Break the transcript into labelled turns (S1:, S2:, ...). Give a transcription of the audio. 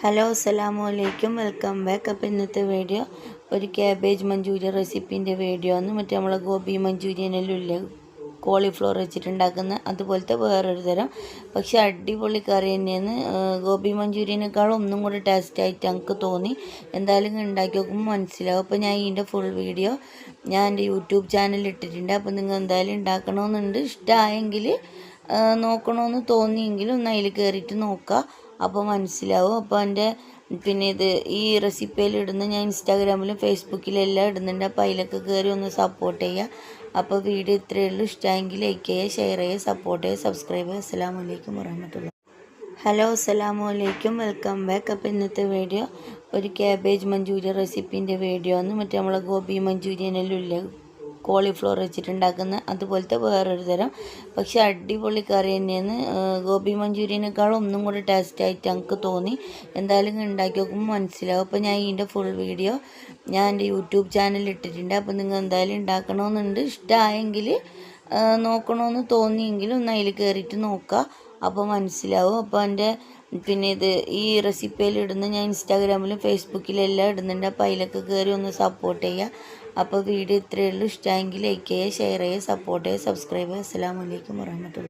S1: Hello അസ്സലാമലൈക്കും welcome back. അപ്പോൾ ഇന്നത്തെ വീഡിയോ ഒരു ക്യാബേജ് മഞ്ചൂരിയൻ റെസിപ്പീൻ്റെ വീഡിയോ ആണ്. മറ്റേ നമ്മളെ ഗോബി മഞ്ചൂരിയനെല്ലാം ഇല്ലേ, കോളിഫ്ലവർ വെച്ചിട്ടുണ്ടാക്കുന്ന അതുപോലത്തെ വേറൊരു തരം, പക്ഷെ അടിപൊളി കറി തന്നെയാണ്. ഗോബി മഞ്ചൂരിയനേക്കാളും ഒന്നും കൂടി ടേസ്റ്റായിട്ട് എനിക്ക് തോന്നി. എന്തായാലും ഉണ്ടാക്കി നോക്കുമ്പോൾ മനസ്സിലാവും. അപ്പോൾ ഞാൻ ഇതിൻ്റെ ഫുൾ വീഡിയോ ഞാൻ എൻ്റെ യൂട്യൂബ് ചാനലിൽ ഇട്ടിട്ടുണ്ട്. അപ്പോൾ നിങ്ങൾ എന്തായാലും ഉണ്ടാക്കണമെന്നുണ്ട്, ഇഷ്ടമായെങ്കിൽ നോക്കണമെന്ന് തോന്നിയെങ്കിലും ഒന്ന് അതിൽ കയറിയിട്ട് നോക്കുക, അപ്പോൾ മനസ്സിലാവും. അപ്പോൾ എൻ്റെ ഇത് ഈ റെസിപ്പിയിൽ ഇടുന്ന ഞാൻ ഇൻസ്റ്റാഗ്രാമിലും ഫേസ്ബുക്കിലും എല്ലാം ഇടുന്നുണ്ട്. അപ്പോൾ അതിലൊക്കെ കയറി ഒന്ന് സപ്പോർട്ട് ചെയ്യുക. അപ്പോൾ വീഡിയോ ഇത്രയേ ഉള്ളൂ. ഇഷ്ടമെങ്കിൽ ലൈക്ക് ചെയ്യുക, ഷെയർ ചെയ്യുക, സപ്പോർട്ട് ചെയ്യുക, സബ്സ്ക്രൈബ് ചെയ്യുക. അസ്സലാമു അലൈക്കും വറഹ്മത്തുള്ളാഹി. ഹലോ അസ്സലാമലൈക്കും വെൽക്കം ബാക്ക്. അപ്പോൾ ഇന്നത്തെ വീഡിയോ ഒരു ക്യാബേജ് മഞ്ചൂരിയൻ റെസിപ്പീൻ്റെ വീഡിയോ ആണ്. മറ്റേ നമ്മളെ ഗോബി മഞ്ചൂരിയനെല്ലാം ഇല്ലേ, കോളിഫ്ലവർ വെച്ചിട്ടുണ്ടാക്കുന്ന അതുപോലത്തെ വേറൊരു തരം, പക്ഷെ അടിപൊളി കറി തന്നെയാണ്. ഗോബി മഞ്ചൂരിയനേക്കാളും ഒന്നും കൂടി ടേസ്റ്റായിട്ട് എനിക്ക് തോന്നി. എന്തായാലും ഉണ്ടാക്കി നോക്കുമ്പോൾ മനസ്സിലാവും. അപ്പോൾ ഞാൻ ഇതിൻ്റെ ഫുൾ വീഡിയോ ഞാൻ എൻ്റെ യൂട്യൂബ് ചാനലിൽ ഇട്ടിട്ടുണ്ട്. അപ്പോൾ നിങ്ങൾ എന്തായാലും ഉണ്ടാക്കണമെന്നുണ്ട്, ഇഷ്ടമായെങ്കിൽ നോക്കണമെന്ന് തോന്നിയെങ്കിലും ഒന്ന് അതിൽ കയറിയിട്ട് നോക്കുക, അപ്പോൾ മനസ്സിലാവും. അപ്പോൾ എൻ്റെ ഈ റെസിപ്പിയിൽ ഇടുന്ന ഞാൻ ഇൻസ്റ്റാഗ്രാമിലും ഫേസ്ബുക്കിലും എല്ലാം ഇടുന്നുണ്ട്. അപ്പോൾ അതിലൊക്കെ കയറി ഒന്ന് സപ്പോർട്ട് ചെയ്യുക. അപ്പോൾ വീഡിയോ ഇത്രയേ ഉള്ളൂ. ഇഷ്ടമെങ്കിൽ ലൈക്ക് ചെയ്യുക, ഷെയർ ചെയ്യുക, സപ്പോർട്ട് ചെയ്യുക, സബ്സ്ക്രൈബ് ചെയ്യുക. അസ്സലാമു അലൈക്കും വറഹ്മത്തുള്ളാഹി.